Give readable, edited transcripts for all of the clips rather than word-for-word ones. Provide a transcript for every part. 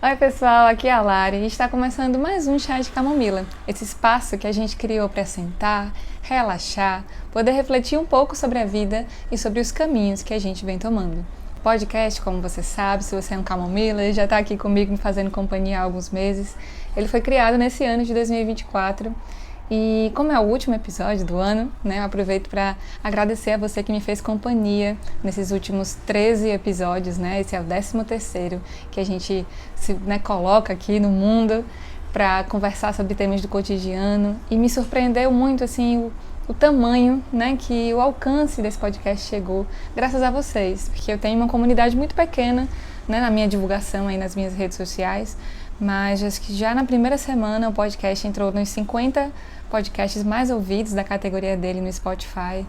Oi pessoal, aqui é a Lari e está começando mais um Chá de Camomila, esse espaço que a gente criou para sentar, relaxar, poder refletir um pouco sobre a vida e sobre os caminhos que a gente vem tomando. O podcast, como você sabe, se você é um camomila, ele já está aqui comigo me fazendo companhia há alguns meses. Ele foi criado nesse ano de 2024 e como é o último episódio do ano, né, eu aproveito para agradecer a você que me fez companhia nesses últimos 13 episódios, né, esse é o 13º que a gente se coloca aqui no mundo para conversar sobre temas do cotidiano e me surpreendeu muito assim o tamanho, né, que o alcance desse podcast chegou graças a vocês, porque eu tenho uma comunidade muito pequena, né, na minha divulgação aí nas minhas redes sociais, mas acho que já na primeira semana o podcast entrou nos 50 podcasts mais ouvidos da categoria dele no Spotify.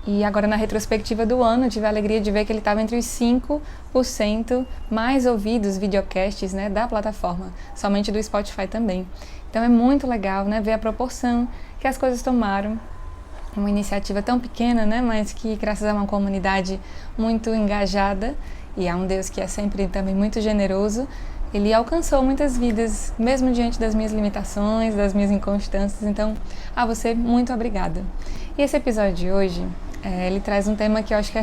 E agora na retrospectiva do ano, tive a alegria de ver que ele estava entre os 5% mais ouvidos videocasts, né, da plataforma, somente do Spotify também. Então é muito legal, né, ver a proporção que as coisas tomaram. Uma iniciativa tão pequena, né, mas que graças a uma comunidade muito engajada e a um Deus que é sempre também muito generoso, ele alcançou muitas vidas, mesmo diante das minhas limitações, das minhas inconstâncias. Então, a você, muito obrigada. E esse episódio de hoje, ele traz um tema que eu acho que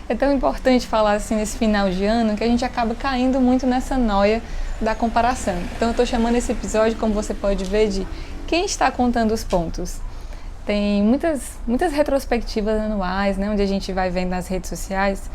é tão importante falar assim nesse final de ano, que a gente acaba caindo muito nessa noia da comparação. Então, eu estou chamando esse episódio, como você pode ver, de quem está contando os pontos. Tem muitas retrospectivas anuais, né, onde a gente vai vendo nas redes sociais,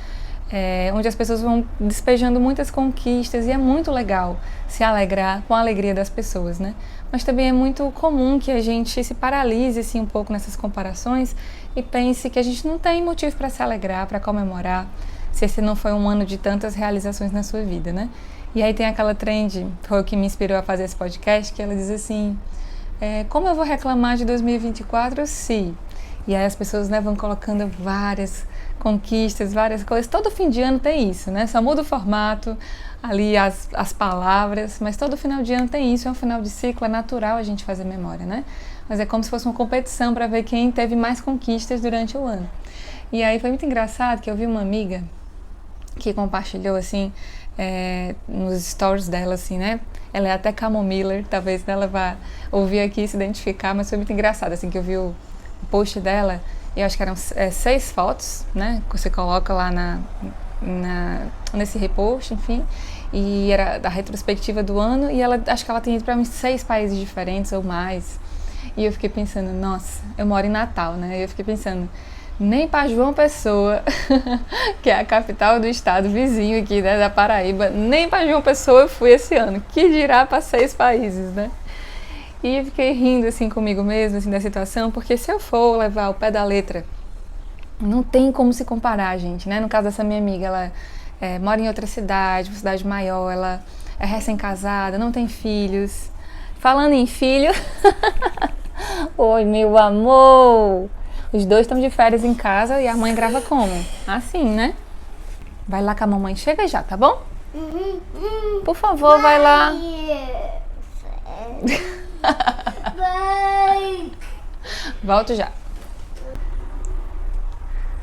onde as pessoas vão despejando muitas conquistas e é muito legal se alegrar com a alegria das pessoas, né? Mas também é muito comum que a gente se paralise assim, um pouco nessas comparações e pense que a gente não tem motivo para se alegrar, para comemorar, se esse não foi um ano de tantas realizações na sua vida, né? E aí tem aquela trend, foi o que me inspirou a fazer esse podcast, que ela diz assim, como eu vou reclamar de 2024 se... E aí as pessoas, né, vão colocando várias conquistas, várias coisas. Todo fim de ano tem isso, né? Só muda o formato, ali as palavras, mas todo final de ano tem isso. É um final de ciclo, é natural a gente fazer memória, né? Mas é como se fosse uma competição para ver quem teve mais conquistas durante o ano. E aí foi muito engraçado que eu vi uma amiga que compartilhou, assim, nos stories dela, assim, né? Ela é até camomiller, talvez ela vá ouvir aqui e se identificar, mas foi muito engraçado, assim, que eu vi o post dela, eu acho que eram 6 fotos, né, que você coloca lá nesse repost, enfim, e era da retrospectiva do ano, e ela, acho que ela tem ido para uns 6 países diferentes ou mais, e eu fiquei pensando, nossa, eu moro em Natal, né, eu fiquei pensando, nem para João Pessoa, que é a capital do estado vizinho aqui, né, da Paraíba, nem para João Pessoa eu fui esse ano, que dirá para 6 países, né. E fiquei rindo assim comigo mesma, assim, da situação, porque se eu for levar ao pé da letra, não tem como se comparar, gente, né? No caso dessa minha amiga, ela mora em outra cidade, uma cidade maior, ela é recém-casada, não tem filhos. Falando em filho, oi meu amor, os dois estão de férias em casa e a mãe grava como? Assim, né? Vai lá que a mamãe chega já, tá bom? Por favor, vai lá. Volto já.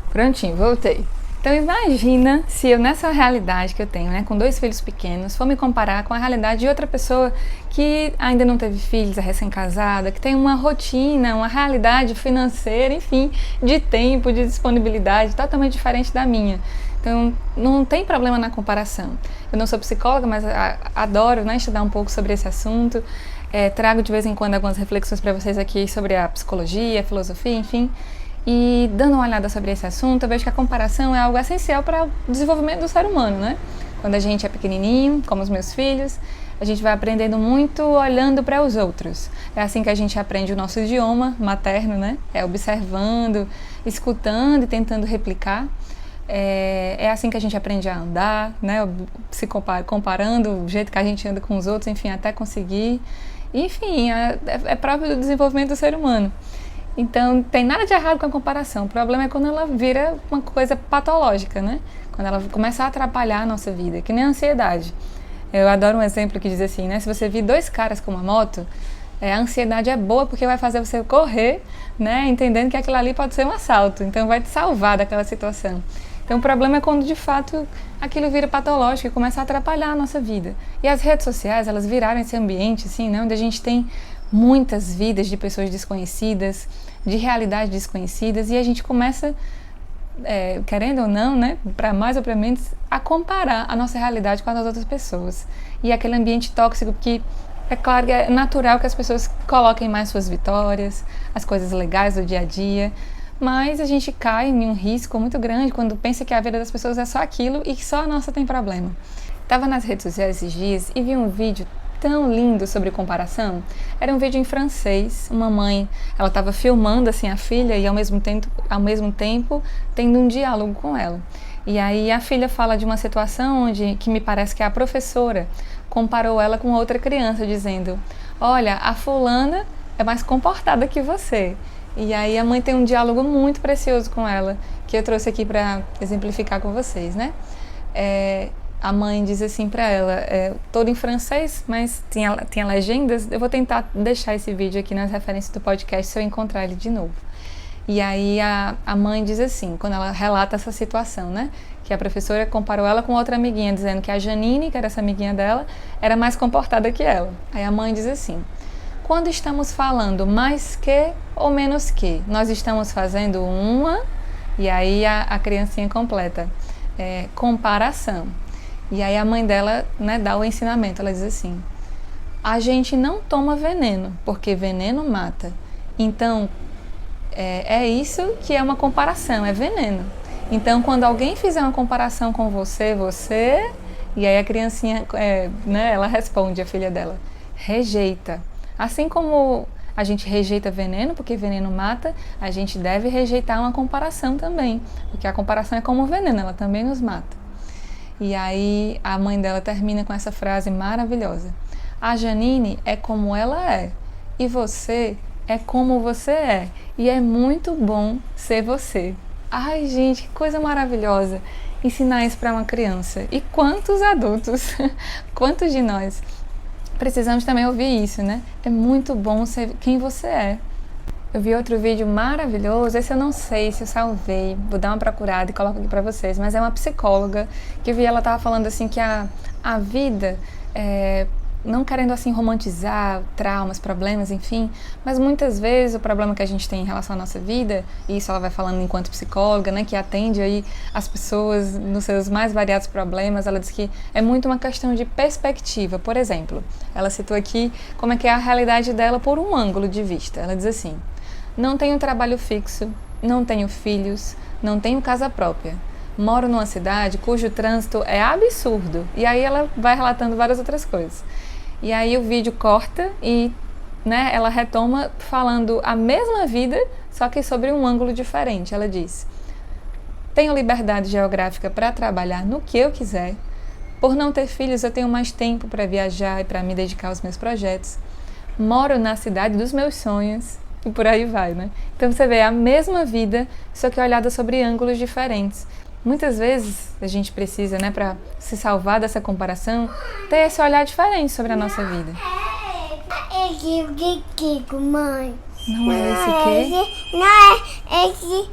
Prontinho, voltei. Então imagina se eu nessa realidade que eu tenho, né, com 2 filhos pequenos, for me comparar com a realidade de outra pessoa que ainda não teve filhos, é recém-casada, que tem uma rotina, uma realidade financeira, enfim, de tempo, de disponibilidade totalmente diferente da minha. Então não tem problema na comparação. Eu não sou psicóloga, mas adoro, né, estudar um pouco sobre esse assunto. Trago de vez em quando algumas reflexões para vocês aqui sobre a psicologia, a filosofia, enfim. E dando uma olhada sobre esse assunto, eu vejo que a comparação é algo essencial para o desenvolvimento do ser humano, né? Quando a gente é pequenininho, como os meus filhos, a gente vai aprendendo muito olhando para os outros. É assim que a gente aprende o nosso idioma materno, né? Observando, escutando e tentando replicar. É assim que a gente aprende a andar, né? Se comparando o jeito que a gente anda com os outros, enfim, até conseguir. Enfim, é próprio do desenvolvimento do ser humano. Então, tem nada de errado com a comparação. O problema é quando ela vira uma coisa patológica, né? Quando ela começa a atrapalhar a nossa vida, que nem a ansiedade. Eu adoro um exemplo que diz assim, né? Se você vir 2 caras com uma moto, a ansiedade é boa porque vai fazer você correr, né? Entendendo que aquilo ali pode ser um assalto. Então, vai te salvar daquela situação. Então o problema é quando de fato aquilo vira patológico e começa a atrapalhar a nossa vida. E as redes sociais, elas viraram esse ambiente assim, né, onde a gente tem muitas vidas de pessoas desconhecidas, de realidades desconhecidas, e a gente começa, querendo ou não, né, para mais ou para menos, a comparar a nossa realidade com a das outras pessoas. E aquele ambiente tóxico que é claro que é natural que as pessoas coloquem mais suas vitórias, as coisas legais do dia a dia, mas a gente cai em um risco muito grande quando pensa que a vida das pessoas é só aquilo e que só a nossa tem problema. Estava nas redes sociais esses dias e vi um vídeo tão lindo sobre comparação. Era um vídeo em francês, uma mãe, ela estava filmando assim a filha e ao mesmo tempo tendo um diálogo com ela. E aí a filha fala de uma situação que me parece que a professora comparou ela com outra criança, dizendo: olha, a fulana é mais comportada que você. E aí a mãe tem um diálogo muito precioso com ela, que eu trouxe aqui para exemplificar com vocês, né? A mãe diz assim para ela, todo em francês, mas tinha legendas. Eu vou tentar deixar esse vídeo aqui nas referências do podcast se eu encontrar ele de novo. E aí a mãe diz assim, quando ela relata essa situação, né? Que a professora comparou ela com outra amiguinha, dizendo que a Janine, que era essa amiguinha dela, era mais comportada que ela. Aí a mãe diz assim: quando estamos falando mais que ou menos que, nós estamos fazendo uma, e aí a criancinha completa, comparação. E aí a mãe dela, né, dá o ensinamento, ela diz assim: a gente não toma veneno, porque veneno mata. Então, é isso que é uma comparação, é veneno. Então, quando alguém fizer uma comparação com você, e aí a criancinha, né, ela responde, a filha dela, rejeita. Assim como a gente rejeita veneno, porque veneno mata, a gente deve rejeitar uma comparação também, porque a comparação é como veneno, ela também nos mata. E aí a mãe dela termina com essa frase maravilhosa: a Janine é como ela é, e você é como você é, e é muito bom ser você. Ai, gente, que coisa maravilhosa ensinar isso para uma criança. E quantos adultos, quantos de nós precisamos também ouvir isso, né? É muito bom ser quem você é. Eu vi outro vídeo maravilhoso, esse eu não sei se eu salvei, vou dar uma procurada e coloco aqui para vocês, mas é uma psicóloga que eu vi, ela tava falando assim que a vida, não querendo assim romantizar traumas, problemas, enfim, mas muitas vezes o problema que a gente tem em relação à nossa vida, e isso ela vai falando enquanto psicóloga, né, que atende aí as pessoas nos seus mais variados problemas, ela diz que é muito uma questão de perspectiva. Por exemplo, ela citou aqui como é que é a realidade dela por um ângulo de vista. Ela diz assim: não tenho trabalho fixo, não tenho filhos, não tenho casa própria. Moro numa cidade cujo trânsito é absurdo. E aí ela vai relatando várias outras coisas. E aí o vídeo corta e, né, ela retoma falando a mesma vida, só que sobre um ângulo diferente. Ela diz: tenho liberdade geográfica para trabalhar no que eu quiser. Por não ter filhos, eu tenho mais tempo para viajar e para me dedicar aos meus projetos. Moro na cidade dos meus sonhos. E por aí vai, né? Então você vê a mesma vida, só que olhada sobre ângulos diferentes. Muitas vezes a gente precisa, né, para se salvar dessa comparação, ter esse olhar diferente sobre a nossa vida. Mãe. Não é esse quê? Não é esse.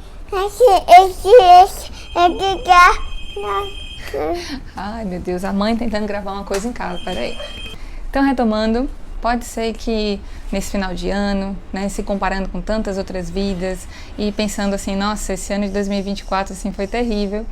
Ai, meu Deus, a mãe tentando gravar uma coisa em casa, peraí. Então, retomando, pode ser que nesse final de ano, né, se comparando com tantas outras vidas e pensando assim, nossa, esse ano de 2024 assim, foi terrível,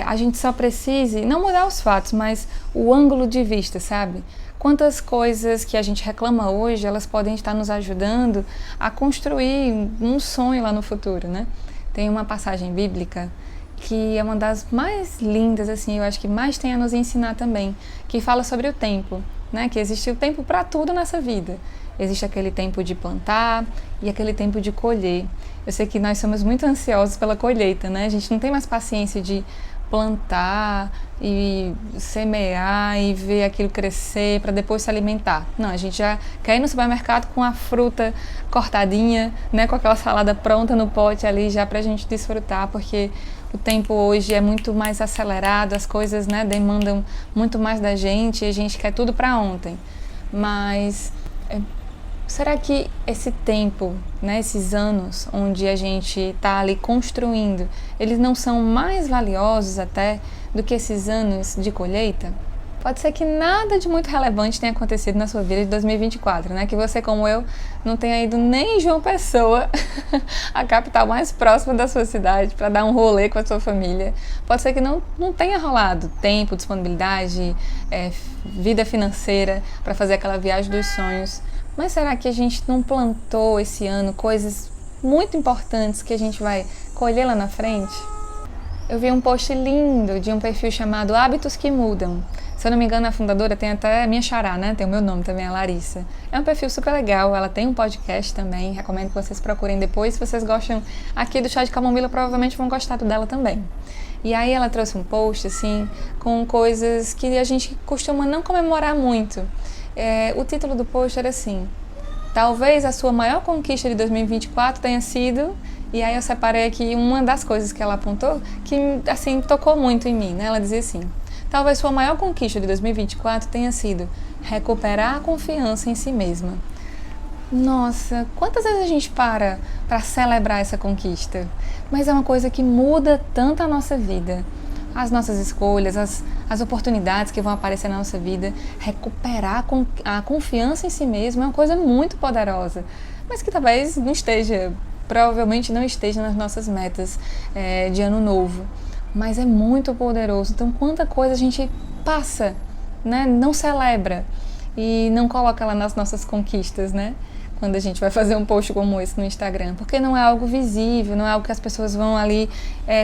a gente só precise não mudar os fatos, mas o ângulo de vista, sabe? Quantas coisas que a gente reclama hoje, elas podem estar nos ajudando a construir um sonho lá no futuro, né? Tem uma passagem bíblica que é uma das mais lindas, assim, eu acho que mais tem a nos ensinar também, que fala sobre o tempo, né? Que existe o tempo para tudo nessa vida. Existe aquele tempo de plantar e aquele tempo de colher. Eu sei que nós somos muito ansiosos pela colheita, né? A gente não tem mais paciência de plantar e semear e ver aquilo crescer para depois se alimentar. Não, a gente já quer ir no supermercado com a fruta cortadinha, né? Com aquela salada pronta no pote ali já para a gente desfrutar, porque o tempo hoje é muito mais acelerado, as coisas, né, demandam muito mais da gente e a gente quer tudo para ontem. Mas Será que esse tempo, né, esses anos onde a gente está ali construindo, eles não são mais valiosos até do que esses anos de colheita? Pode ser que nada de muito relevante tenha acontecido na sua vida de 2024, né? Que você, como eu, não tenha ido nem em João Pessoa, a capital mais próxima da sua cidade, para dar um rolê com a sua família. Pode ser que não tenha rolado tempo, disponibilidade, vida financeira para fazer aquela viagem dos sonhos. Mas será que a gente não plantou esse ano coisas muito importantes que a gente vai colher lá na frente? Eu vi um post lindo de um perfil chamado Hábitos que Mudam. Se eu não me engano, a fundadora tem até a minha xará, né? Tem o meu nome também, a Larissa. É um perfil super legal, ela tem um podcast também, recomendo que vocês procurem depois. Se vocês gostam aqui do chá de camomila, provavelmente vão gostar do dela também. E aí ela trouxe um post, assim, com coisas que a gente costuma não comemorar muito. O título do post era assim: talvez a sua maior conquista de 2024 tenha sido... E aí eu separei aqui uma das coisas que ela apontou que, assim, tocou muito em mim, né? Ela dizia assim: talvez sua maior conquista de 2024 tenha sido recuperar a confiança em si mesma. Nossa, quantas vezes a gente para celebrar essa conquista? Mas é uma coisa que muda tanto a nossa vida. As nossas escolhas, as oportunidades que vão aparecer na nossa vida. Recuperar a confiança em si mesmo é uma coisa muito poderosa, mas que talvez não esteja... provavelmente não esteja nas nossas metas de ano novo, mas é muito poderoso. Então, quanta coisa a gente passa, né? Não celebra e não coloca lá nas nossas conquistas, né? Quando a gente vai fazer um post como esse no Instagram, porque não é algo visível, não é algo que as pessoas vão ali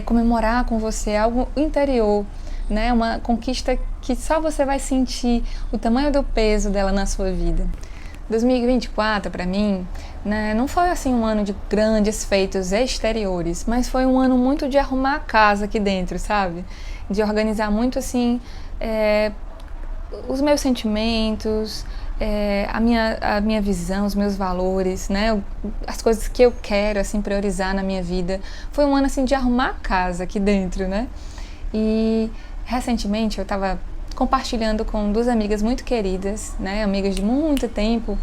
comemorar com você, é algo interior, né? Uma conquista que só você vai sentir o tamanho do peso dela na sua vida. 2024, para mim, né, não foi assim um ano de grandes feitos exteriores, mas foi um ano muito de arrumar a casa aqui dentro, sabe? De organizar muito, assim, os meus sentimentos, a minha visão, os meus valores, né? As coisas que eu quero, assim, priorizar na minha vida. Foi um ano, assim, de arrumar a casa aqui dentro, né? E, recentemente, eu estava compartilhando com duas amigas muito queridas, né, amigas de muito tempo,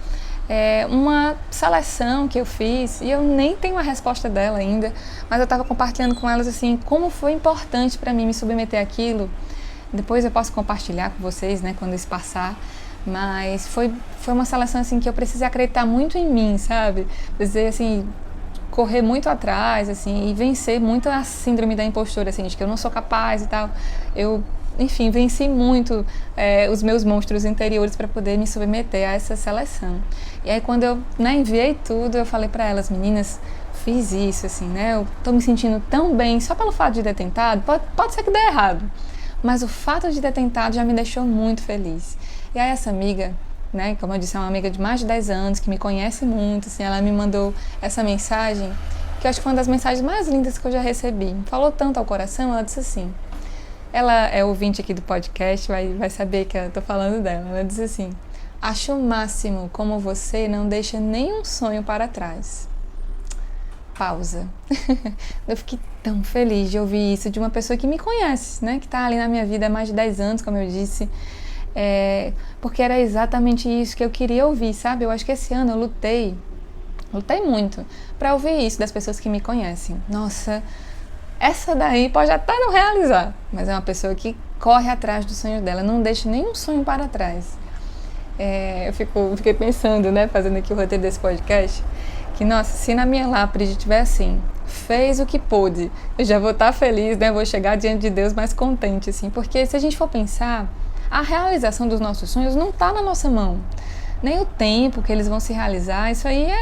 uma seleção que eu fiz, e eu nem tenho a resposta dela ainda, mas eu estava compartilhando com elas assim, como foi importante para mim me submeter àquilo. Depois eu posso compartilhar com vocês, né, quando isso passar, mas foi uma seleção assim que eu precisei acreditar muito em mim, sabe? Dizer assim, correr muito atrás, assim, e vencer muito a síndrome da impostora, assim, de que eu não sou capaz e tal. Enfim, venci muito os meus monstros interiores para poder me submeter a essa seleção. E aí, quando eu enviei tudo, eu falei para elas: meninas, fiz isso, assim, né? Eu tô me sentindo tão bem só pelo fato de ter tentado. Pode ser que dê errado, mas o fato de ter tentado já me deixou muito feliz. E aí, essa amiga, né, como eu disse, é uma amiga de mais de 10 anos, que me conhece muito, assim, ela me mandou essa mensagem, que eu acho que foi uma das mensagens mais lindas que eu já recebi. Me falou tanto ao coração. Ela disse assim... Ela é ouvinte aqui do podcast, vai saber que eu tô falando dela. Ela diz assim: acho o máximo como você não deixa nenhum sonho para trás. Pausa. Eu fiquei tão feliz de ouvir isso de uma pessoa que me conhece, né? Que tá ali na minha vida há mais de 10 anos, como eu disse. Porque era exatamente isso que eu queria ouvir, sabe? Eu acho que esse ano eu lutei muito para ouvir isso das pessoas que me conhecem. Nossa... essa daí pode até não realizar, mas é uma pessoa que corre atrás dos sonhos dela, não deixa nenhum sonho para trás. Eu fiquei pensando, né, fazendo aqui o roteiro desse podcast, que, nossa, se na minha lápide tiver assim, fez o que pôde, eu já vou estar feliz, né, vou chegar diante de Deus mais contente, assim, porque se a gente for pensar, a realização dos nossos sonhos não está na nossa mão, nem o tempo que eles vão se realizar, isso aí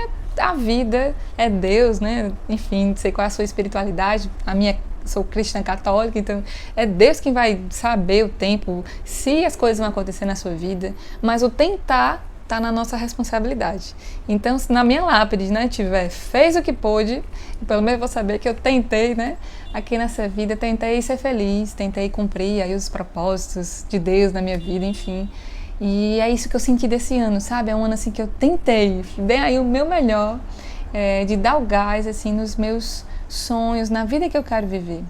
a vida, é Deus, né? Enfim, não sei qual é a sua espiritualidade, sou cristã católica, então é Deus quem vai saber o tempo, se as coisas vão acontecer na sua vida, mas o tentar está na nossa responsabilidade. Então, se na minha lápide, né, fez o que pôde, pelo menos vou saber que eu tentei, né, aqui nessa vida, tentei ser feliz, tentei cumprir aí os propósitos de Deus na minha vida, enfim. E é isso que eu senti desse ano, sabe? É um ano assim que eu tentei, dei aí o meu melhor, de dar o gás assim nos meus sonhos, na vida que eu quero viver.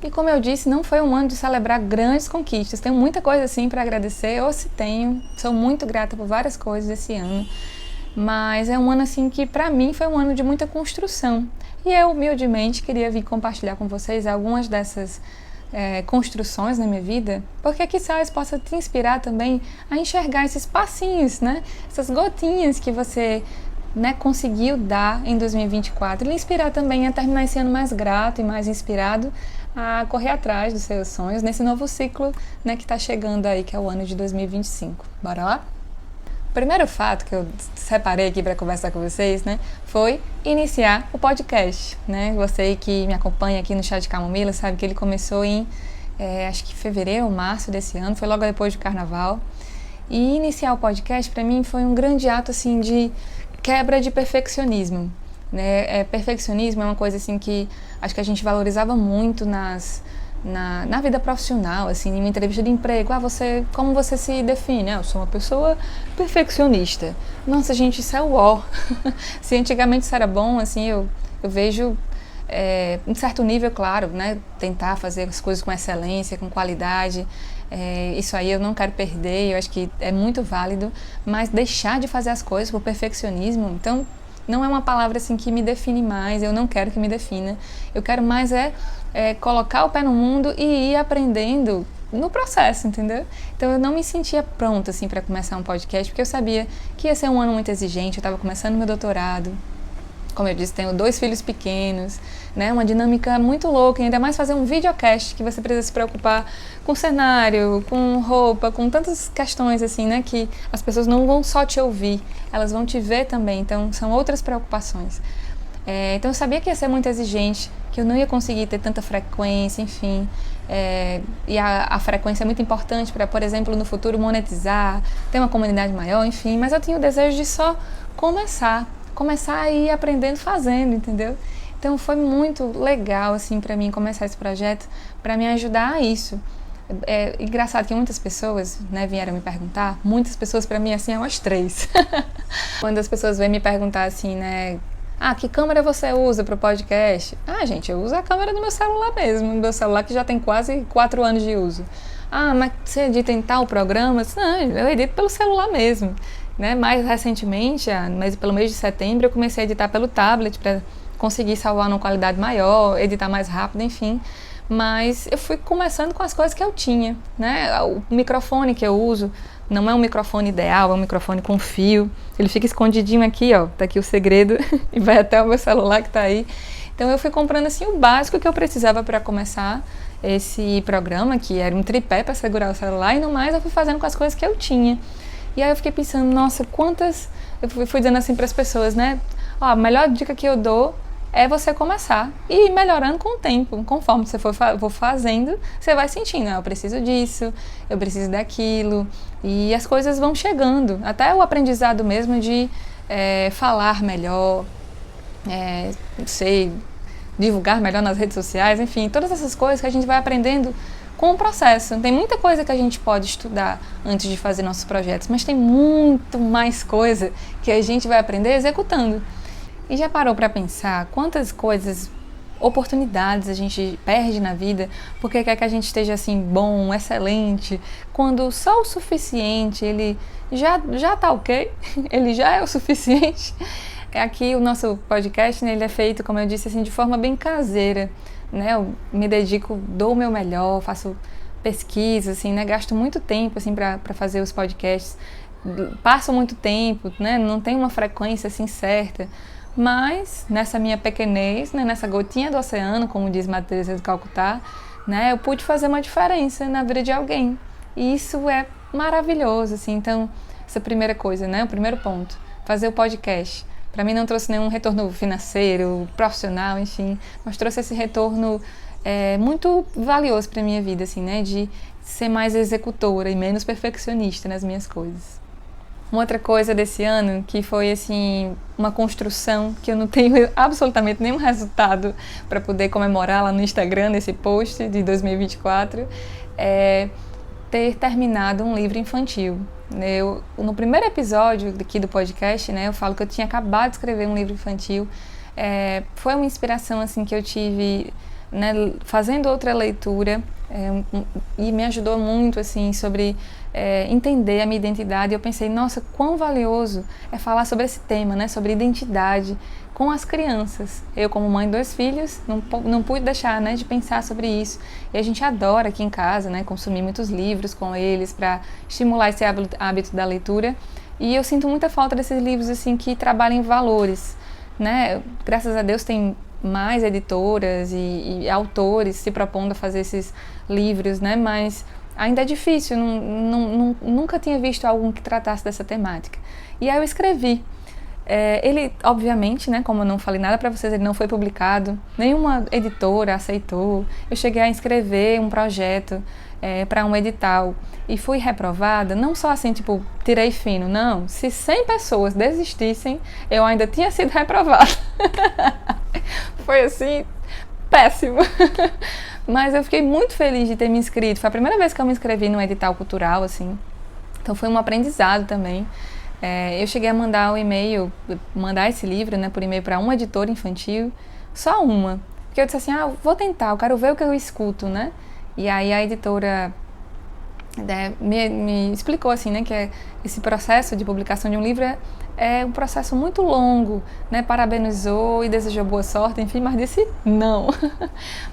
E como eu disse, não foi um ano de celebrar grandes conquistas. Tenho muita coisa assim para agradecer, ou se tenho, sou muito grata por várias coisas esse ano. mas é um ano assim que para mim foi um ano de muita construção. E eu humildemente queria vir compartilhar com vocês algumas dessas construções na minha vida, porque quizás possa te inspirar também a enxergar esses passinhos, né? Essas gotinhas que você conseguiu dar em 2024 e lhe inspirar também a terminar esse ano mais grato e mais inspirado a correr atrás dos seus sonhos nesse novo ciclo, né, que está chegando aí, que é o ano de 2025. Bora lá? O primeiro fato que eu separei aqui para conversar com vocês, né, foi iniciar o podcast, né? Você que me acompanha aqui no Chá de Camomila sabe que ele começou em, acho que fevereiro ou março desse ano, foi logo depois do Carnaval. E iniciar o podcast para mim foi um grande ato assim de quebra de perfeccionismo, né? Perfeccionismo é uma coisa assim que acho que a gente valorizava muito na vida profissional, assim, em uma entrevista de emprego. Como você se define? Eu sou uma pessoa perfeccionista. Nossa, gente, isso é uó. Se antigamente isso era bom, assim, eu vejo um certo nível, claro, né? Tentar fazer as coisas com excelência, com qualidade. Isso aí eu não quero perder, eu acho que é muito válido, mas deixar de fazer as coisas por perfeccionismo, então não é uma palavra assim que me define mais, eu não quero que me defina, eu quero mais colocar o pé no mundo e ir aprendendo no processo, entendeu? Então eu não me sentia pronta assim para começar um podcast, porque eu sabia que ia ser um ano muito exigente, eu estava começando meu doutorado. Como eu disse, tenho 2 filhos pequenos, né? Uma dinâmica muito louca, e ainda mais fazer um videocast que você precisa se preocupar com cenário, com roupa, com tantas questões assim, né? Que as pessoas não vão só te ouvir, elas vão te ver também, então são outras preocupações. Então eu sabia que ia ser muito exigente, que eu não ia conseguir ter tanta frequência, enfim. E a frequência é muito importante para, por exemplo, no futuro monetizar, ter uma comunidade maior, enfim. Mas eu tinha o desejo de só começar a ir aprendendo fazendo, entendeu? Então foi muito legal assim para mim começar esse projeto para me ajudar a isso. É engraçado que muitas pessoas, né, vieram me perguntar, muitas pessoas para mim assim, umas 3. Quando as pessoas vêm me perguntar assim, né, que câmera você usa para o podcast? Gente, eu uso a câmera do meu celular mesmo, do meu celular que já tem quase 4 anos de uso. Mas você edita em tal programa? Não, eu edito pelo celular mesmo. Né? Mais recentemente, pelo mês de setembro, eu comecei a editar pelo tablet para conseguir salvar numa qualidade maior, editar mais rápido, enfim. Mas eu fui começando com as coisas que eu tinha, né? O microfone que eu uso não é um microfone ideal, é um microfone com fio. Ele fica escondidinho aqui, ó, tá aqui o segredo, e vai até o meu celular que tá aí. Então eu fui comprando assim o básico que eu precisava para começar esse programa, que era um tripé para segurar o celular, e no mais eu fui fazendo com as coisas que eu tinha. E aí eu fiquei pensando, nossa, eu fui dizendo assim para as pessoas, né? A melhor dica que eu dou é você começar e ir melhorando com o tempo. Conforme você for fazendo, você vai sentindo, eu preciso disso, eu preciso daquilo. E as coisas vão chegando. Até o aprendizado mesmo de falar melhor, divulgar melhor nas redes sociais, enfim, todas essas coisas que a gente vai aprendendo com o processo. Tem muita coisa que a gente pode estudar antes de fazer nossos projetos, mas tem muito mais coisa que a gente vai aprender executando. E já parou para pensar quantas coisas, oportunidades a gente perde na vida porque quer que a gente esteja assim bom, excelente, quando só o suficiente, ele já tá ok, ele já é o suficiente. Aqui o nosso podcast, né, ele é feito, como eu disse, assim, de forma bem caseira. Né, eu me dedico, dou o meu melhor, faço pesquisa, assim, né, gasto muito tempo assim, para fazer os podcasts, passo muito tempo, né, não tem uma frequência assim, certa, mas nessa minha pequenez, né, nessa gotinha do oceano, como diz Madre Teresa de Calcutá, né, eu pude fazer uma diferença na vida de alguém, e isso é maravilhoso, assim. Então essa primeira coisa, né, o primeiro ponto, fazer o podcast. Para mim não trouxe nenhum retorno financeiro, profissional, enfim, mas trouxe esse retorno muito valioso para a minha vida, assim, né, de ser mais executora e menos perfeccionista nas minhas coisas. Uma outra coisa desse ano, que foi assim, uma construção que eu não tenho absolutamente nenhum resultado para poder comemorar lá no Instagram, nesse post de 2024, é ter terminado um livro infantil. No primeiro episódio aqui do podcast, né, eu falo que eu tinha acabado de escrever um livro infantil. Foi uma inspiração assim, que eu tive, né, fazendo outra leitura e me ajudou muito assim sobre entender a minha identidade. Eu pensei, nossa, quão valioso é falar sobre esse tema, né, sobre identidade com as crianças. Eu, como mãe de 2 filhos, não pude deixar, né, de pensar sobre isso. E a gente adora aqui em casa, né, consumir muitos livros com eles para estimular esse hábito da leitura. E eu sinto muita falta desses livros assim que trabalham em valores, né? Graças a Deus tem mais editoras e autores se propondo a fazer esses livros, né? Mas ainda é difícil, nunca tinha visto algum que tratasse dessa temática. E aí eu escrevi. Ele, obviamente, né, como eu não falei nada para vocês, ele não foi publicado, nenhuma editora aceitou. Eu cheguei a inscrever um projeto para um edital e fui reprovada, não só assim, tipo, tirei fino, não. Se 100 pessoas desistissem, eu ainda tinha sido reprovada. Foi assim, péssimo. Mas eu fiquei muito feliz de ter me inscrito. Foi a primeira vez que eu me inscrevi num edital cultural, assim. Então foi um aprendizado também. Eu cheguei a mandar mandar esse livro, né, por e-mail para uma editora infantil, só uma. Porque eu disse assim, vou tentar, eu quero ver o que eu escuto, né? E aí a editora me explicou assim, né, que esse processo de publicação de um livro é um processo muito longo, né? Parabenizou e desejou boa sorte, enfim, mas disse não.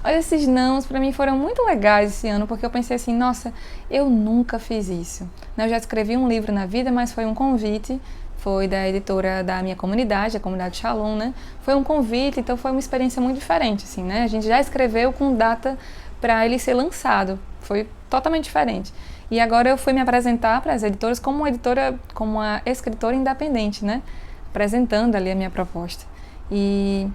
Mas esses nãos para mim foram muito legais esse ano, porque eu pensei assim, nossa, eu nunca fiz isso. Eu já escrevi um livro na vida, mas foi um convite, foi da editora da minha comunidade, a comunidade Shalom, né? Foi um convite, então foi uma experiência muito diferente, assim, né? A gente já escreveu com data para ele ser lançado, foi totalmente diferente. E agora eu fui me apresentar para as editoras como uma escritora independente, né? Apresentando ali a minha proposta. E,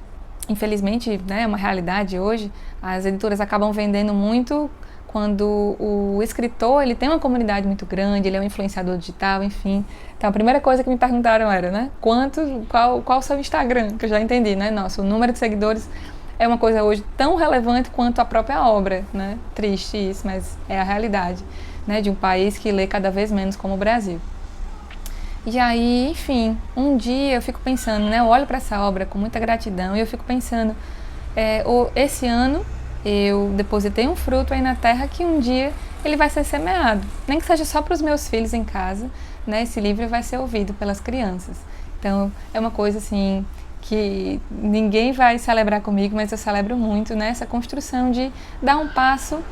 infelizmente, né, é uma realidade hoje, as editoras acabam vendendo muito quando o escritor ele tem uma comunidade muito grande, ele é um influenciador digital, enfim. Então, a primeira coisa que me perguntaram era, né? Qual o seu Instagram? Que eu já entendi, né? Nossa, o número de seguidores é uma coisa hoje tão relevante quanto a própria obra, né? Triste isso, mas é a realidade, né, de um país que lê cada vez menos como o Brasil. E aí, enfim, um dia eu fico pensando, né, eu olho para essa obra com muita gratidão e eu fico pensando, esse ano eu depositei um fruto aí na terra que um dia ele vai ser semeado, nem que seja só para os meus filhos em casa, né, esse livro vai ser ouvido pelas crianças. Então, é uma coisa assim que ninguém vai celebrar comigo, mas eu celebro muito, né, essa construção de dar um passo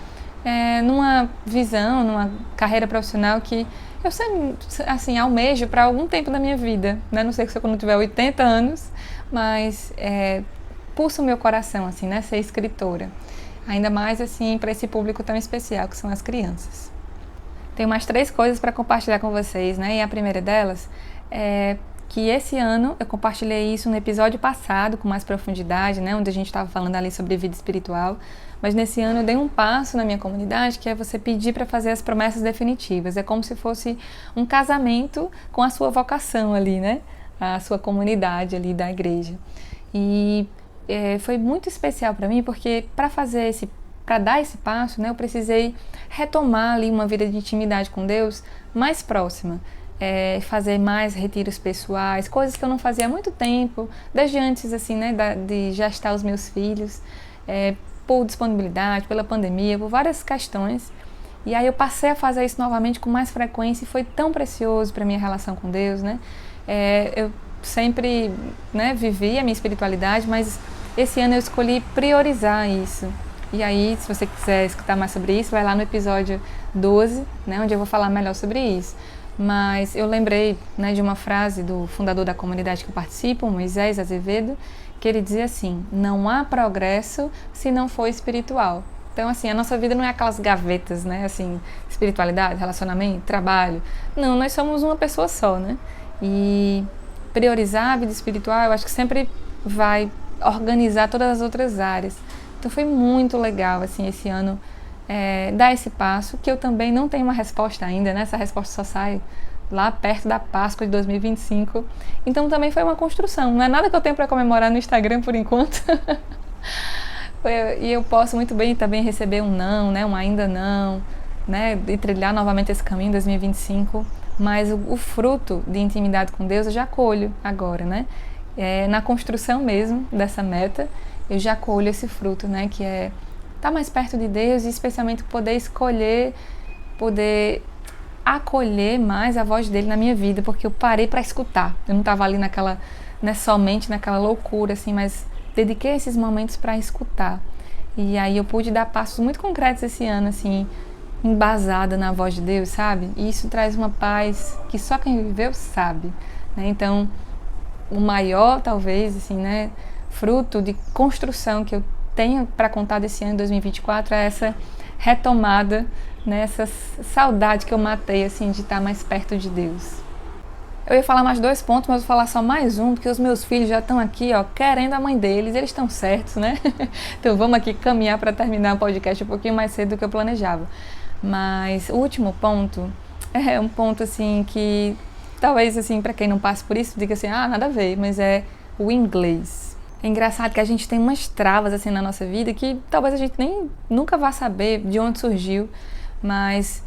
numa visão, numa carreira profissional que eu sempre, assim, almejo para algum tempo da minha vida, né? Não sei se eu quando tiver 80 anos, mas pulsa o meu coração, assim, né? Ser escritora. Ainda mais, assim, para esse público tão especial que são as crianças. Tenho mais 3 coisas para compartilhar com vocês, né? E a primeira delas é que esse ano eu compartilhei isso no episódio passado com mais profundidade, né, onde a gente estava falando ali sobre vida espiritual, mas nesse ano eu dei um passo na minha comunidade, que é você pedir para fazer as promessas definitivas. É como se fosse um casamento com a sua vocação ali, né, a sua comunidade ali da igreja. E foi muito especial para mim, porque para dar esse passo, né, eu precisei retomar ali uma vida de intimidade com Deus mais próxima. Fazer mais retiros pessoais, coisas que eu não fazia há muito tempo, desde antes assim, né, de gestar os meus filhos, por disponibilidade, pela pandemia, por várias questões. E aí eu passei a fazer isso novamente com mais frequência e foi tão precioso para a minha relação com Deus, né? Eu sempre, né, vivi a minha espiritualidade, mas esse ano eu escolhi priorizar isso. E aí, se você quiser escutar mais sobre isso, vai lá no episódio 12, né, onde eu vou falar melhor sobre isso. Mas eu lembrei, né, de uma frase do fundador da comunidade que eu participo, Moisés Azevedo, que ele dizia assim: não há progresso se não for espiritual. Então, assim, a nossa vida não é aquelas gavetas, né, assim, espiritualidade, relacionamento, trabalho. Não, nós somos uma pessoa só, né? E priorizar a vida espiritual, eu acho que sempre vai organizar todas as outras áreas. Então, foi muito legal, assim, esse ano, dar esse passo, que eu também não tenho uma resposta ainda, né? Essa resposta só sai lá perto da Páscoa de 2025. Então também foi uma construção. Não é nada que eu tenho para comemorar no Instagram por enquanto. E eu posso muito bem também receber um não, né? Um ainda não, né? E trilhar novamente esse caminho em 2025. Mas o fruto de intimidade com Deus eu já colho agora, né? Na construção mesmo dessa meta, eu já colho esse fruto, né? Que é estar mais perto de Deus e especialmente poder escolher, poder acolher mais a voz dele na minha vida, porque eu parei para escutar. Eu não estava ali naquela, né, somente naquela loucura, assim, mas dediquei esses momentos para escutar. E aí eu pude dar passos muito concretos esse ano, assim, embasada na voz de Deus, sabe? E isso traz uma paz que só quem viveu sabe, né? Então, o maior, talvez, assim, né, fruto de construção que eu tenho para contar desse ano de 2024 é essa retomada, né, essa saudade que eu matei, assim, de estar mais perto de Deus. Eu ia falar mais 2 pontos, mas vou falar só mais um, porque os meus filhos já estão aqui, ó, querendo a mãe deles, eles estão certos, né? Então vamos aqui caminhar para terminar o podcast um pouquinho mais cedo do que eu planejava. Mas o último ponto é um ponto, assim, que talvez, assim, para quem não passe por isso, diga assim, nada a ver, mas é o inglês. É engraçado que a gente tem umas travas, assim, na nossa vida que talvez a gente nem nunca vá saber de onde surgiu, mas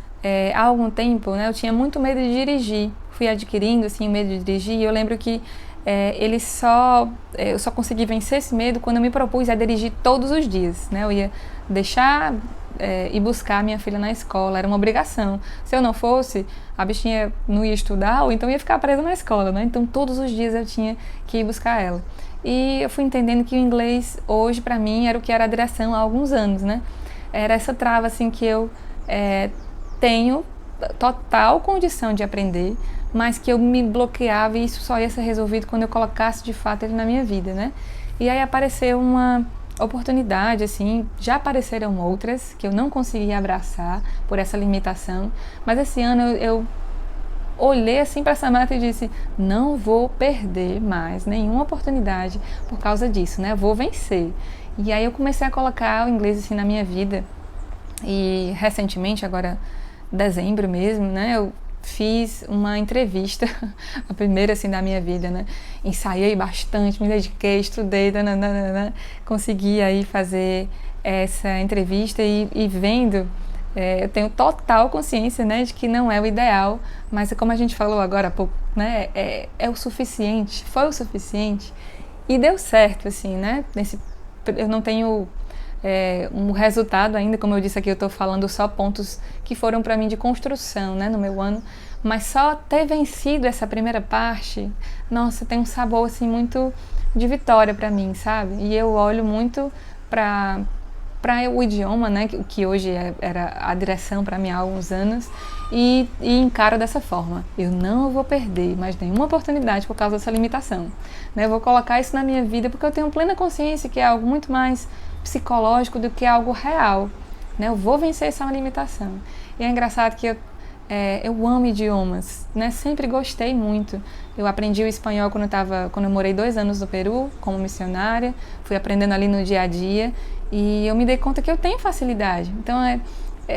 há algum tempo, né, eu tinha muito medo de dirigir. Fui adquirindo, assim, o medo de dirigir, e eu lembro que eu só consegui vencer esse medo quando eu me propus a dirigir todos os dias, né? Eu ia deixar e buscar minha filha na escola, era uma obrigação. Se eu não fosse, a bichinha não ia estudar, ou então ia ficar presa na escola, né? Então todos os dias eu tinha que ir buscar ela. E eu fui entendendo que o inglês hoje para mim era o que era a direção há alguns anos, né? Era essa trava, assim, que eu tenho total condição de aprender, mas que eu me bloqueava e isso só ia ser resolvido quando eu colocasse de fato ele na minha vida, né? E aí apareceu uma oportunidade, assim, já apareceram outras que eu não consegui abraçar por essa limitação, mas esse ano eu olhei assim para essa meta e disse, não vou perder mais nenhuma oportunidade por causa disso, né? Vou vencer. E aí eu comecei a colocar o inglês assim na minha vida e recentemente, agora dezembro mesmo, né? Eu fiz uma entrevista, a primeira assim da minha vida, né? Ensaiei bastante, me dediquei, estudei, consegui aí fazer essa entrevista e vendo, eu tenho total consciência, né, de que não é o ideal, mas como a gente falou agora há pouco, né, é o suficiente, foi o suficiente e deu certo, assim, né? Eu não tenho um resultado ainda, como eu disse aqui, eu estou falando só pontos que foram para mim de construção, né, no meu ano, mas só ter vencido essa primeira parte, nossa, tem um sabor assim muito de vitória para mim, sabe? E eu olho muito para o idioma, né, que hoje era a direção para mim há alguns anos, e encaro dessa forma. Eu não vou perder mais nenhuma oportunidade por causa dessa limitação, né? Eu vou colocar isso na minha vida porque eu tenho plena consciência que é algo muito mais psicológico do que algo real, né? Eu vou vencer essa limitação. E é engraçado que eu amo idiomas, né? Sempre gostei muito. Eu aprendi o espanhol quando eu morei 2 anos no Peru como missionária, fui aprendendo ali no dia a dia e eu me dei conta que eu tenho facilidade. Então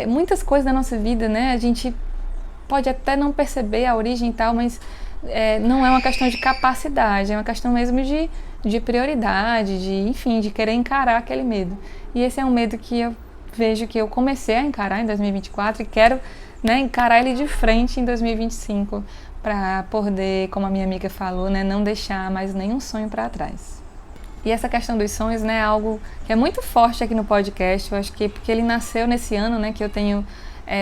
muitas coisas da nossa vida, né? A gente pode até não perceber a origem e tal, mas não é uma questão de capacidade, é uma questão mesmo de prioridade, enfim, de querer encarar aquele medo. E esse é um medo que eu vejo que eu comecei a encarar em 2024 e quero, né, encarar ele de frente em 2025 para poder, como a minha amiga falou, né, não deixar mais nenhum sonho para trás. E essa questão dos sonhos, né, é algo que é muito forte aqui no podcast, eu acho que porque ele nasceu nesse ano, né, que eu tenho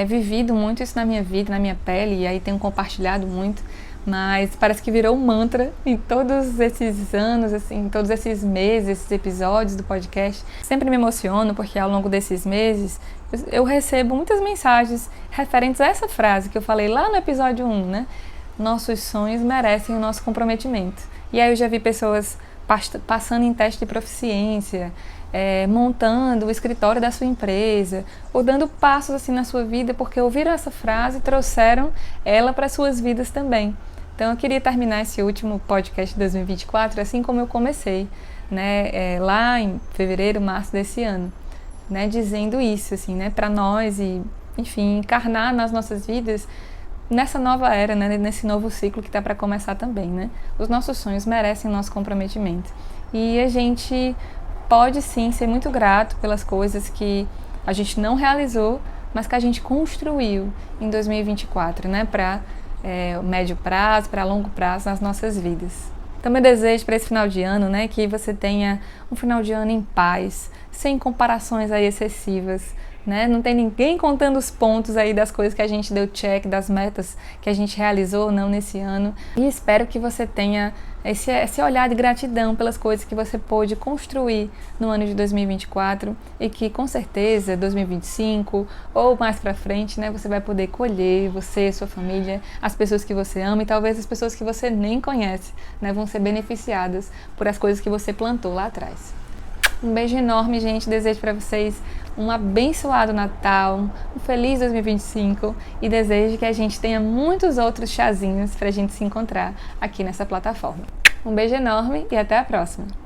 vivido muito isso na minha vida, na minha pele, e aí tenho compartilhado muito, mas parece que virou um mantra em todos esses anos, assim, todos esses meses, esses episódios do podcast. Sempre me emociono porque ao longo desses meses eu recebo muitas mensagens referentes a essa frase que eu falei lá no episódio 1, né? Nossos sonhos merecem o nosso comprometimento. E aí eu já vi pessoas passando em teste de proficiência, montando o escritório da sua empresa, ou dando passos assim na sua vida porque ouviram essa frase e trouxeram ela para suas vidas também. Então eu queria terminar esse último podcast de 2024 assim como eu comecei, né, lá em fevereiro, março desse ano, né, dizendo isso, assim, né, para nós e, enfim, encarnar nas nossas vidas nessa nova era, né, nesse novo ciclo que está para começar também, né. Os nossos sonhos merecem nosso comprometimento e a gente pode sim ser muito grato pelas coisas que a gente não realizou, mas que a gente construiu em 2024, né, para médio prazo, para longo prazo nas nossas vidas. Também desejo para esse final de ano, né, que você tenha um final de ano em paz, sem comparações aí excessivas, né? Não tem ninguém contando os pontos aí das coisas que a gente deu check, das metas que a gente realizou ou não nesse ano. E espero que você tenha esse olhar de gratidão pelas coisas que você pôde construir no ano de 2024 e que com certeza 2025 ou mais pra frente, né, você vai poder colher, você, sua família, as pessoas que você ama e talvez as pessoas que você nem conhece, né, vão ser beneficiadas por as coisas que você plantou lá atrás. Um beijo enorme, gente. Desejo para vocês um abençoado Natal, um feliz 2025 e desejo que a gente tenha muitos outros chazinhos para a gente se encontrar aqui nessa plataforma. Um beijo enorme e até a próxima!